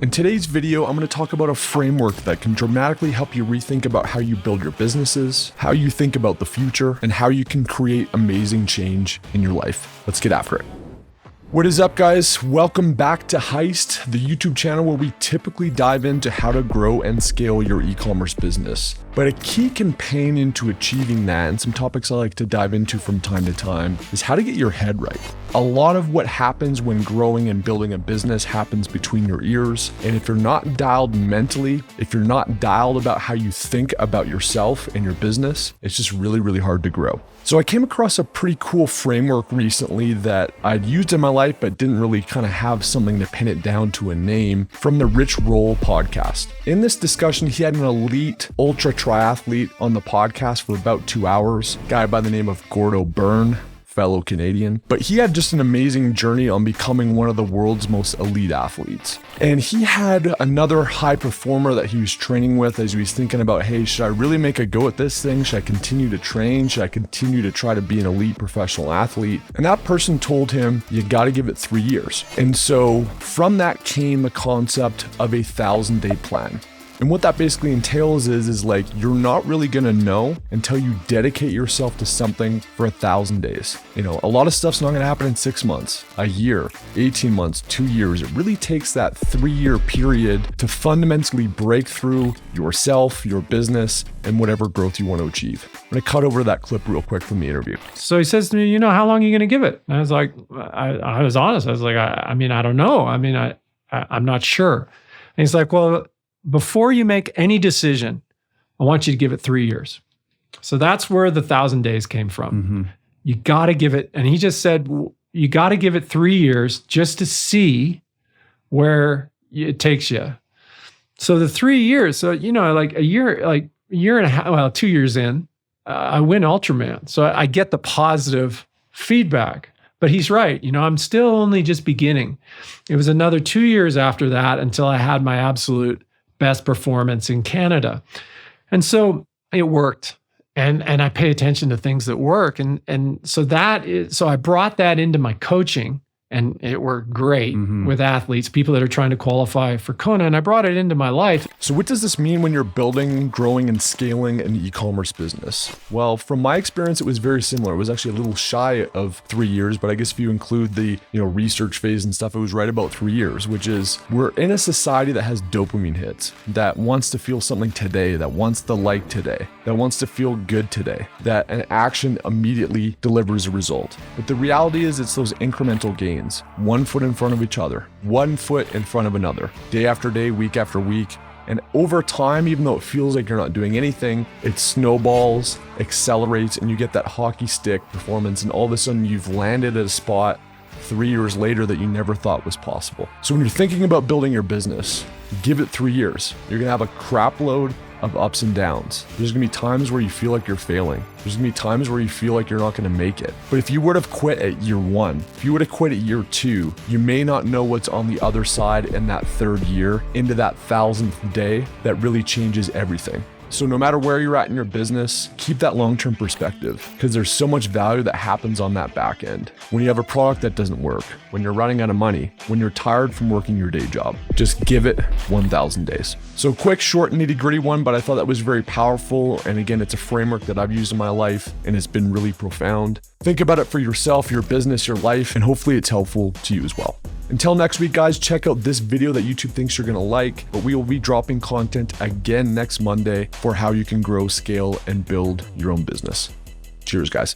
In today's video, I'm going to talk about a framework that can dramatically help you rethink about how you build your businesses, how you think about the future, and how you can create amazing change in your life. Let's get after it. What is up, guys? Welcome back to Heist, the YouTube channel where we typically dive into how to grow and scale your e-commerce business. But a key companion into achieving that, and some topics I like to dive into from time to time, is how to get your head right. A lot of what happens when growing and building a business happens between your ears. And if you're not dialed mentally, if you're not dialed about how you think about yourself and your business, it's just really, really hard to grow. So I came across a pretty cool framework recently that I'd used in my life, but didn't really kind of have something to pin it down to a name, from the Rich Roll podcast. In this discussion, he had an elite ultra triathlete on the podcast for about 2 hours, a guy by the name of Gordo Byrne, fellow Canadian, but he had just an amazing journey on becoming one of the world's most elite athletes. And he had another high performer that he was training with as he was thinking about, hey, should I really make a go at this thing? Should I continue to train? Should I continue to try to be an elite professional athlete? And that person told him, you got to give it 3 years. And so from that came the concept of a 1,000-day plan. And what that basically entails is like, you're not really gonna know until you dedicate yourself to something for 1,000 days. You know, a lot of stuff's not gonna happen in 6 months, a year, 18 months, 2 years. It really takes that 3-year period to fundamentally break through yourself, your business, and whatever growth you want to achieve. I'm gonna cut over that clip real quick from the interview. So he says to me, how long are you gonna give it? And I was like, I was honest. I was like, I don't know. I'm not sure. And he's like, well, before you make any decision, I want you to give it 3 years. So that's where the 1,000 days came from. Mm-hmm. You got to give it. And he just said, you got to give it 3 years just to see where it takes you. So the 3 years, so, like a year and a half, well, 2 years in, I win Ultraman. So I get the positive feedback. But he's right. I'm still only just beginning. It was another 2 years after that until I had my absolute best performance in Canada. And so it worked. And I pay attention to things that work. And so I brought that into my coaching, and it worked great with athletes, people that are trying to qualify for Kona. And I brought it into my life. So what does this mean when you're building, growing, and scaling an e-commerce business? Well, from my experience, it was very similar. It was actually a little shy of 3 years, but I guess if you include the research phase and stuff, it was right about 3 years, which is, we're in a society that has dopamine hits, that wants to feel something today, that wants the like today, that wants to feel good today, that an action immediately delivers a result. But the reality is, it's those incremental gains. 1 foot in front of each other, 1 foot in front of another, day after day, week after week. And over time, even though it feels like you're not doing anything, it snowballs, accelerates, and you get that hockey stick performance. And all of a sudden you've landed at a spot 3 years later that you never thought was possible. So when you're thinking about building your business, give it 3 years. You're gonna have a crap load of ups and downs. There's gonna be times where you feel like you're failing. There's gonna be times where you feel like you're not gonna make it. But if you would have quit at year 1, if you would have quit at year 2, you may not know what's on the other side in that 3rd year, into that 1,000th day, that really changes everything. So no matter where you're at in your business, keep that long-term perspective, because there's so much value that happens on that back end. When you have a product that doesn't work, when you're running out of money, when you're tired from working your day job, just give it 1,000 days. So quick, short, nitty-gritty one, but I thought that was very powerful. And again, it's a framework that I've used in my life, and it's been really profound. Think about it for yourself, your business, your life, and hopefully it's helpful to you as well. Until next week, guys, check out this video that YouTube thinks you're gonna like, but we will be dropping content again next Monday for how you can grow, scale, and build your own business. Cheers, guys.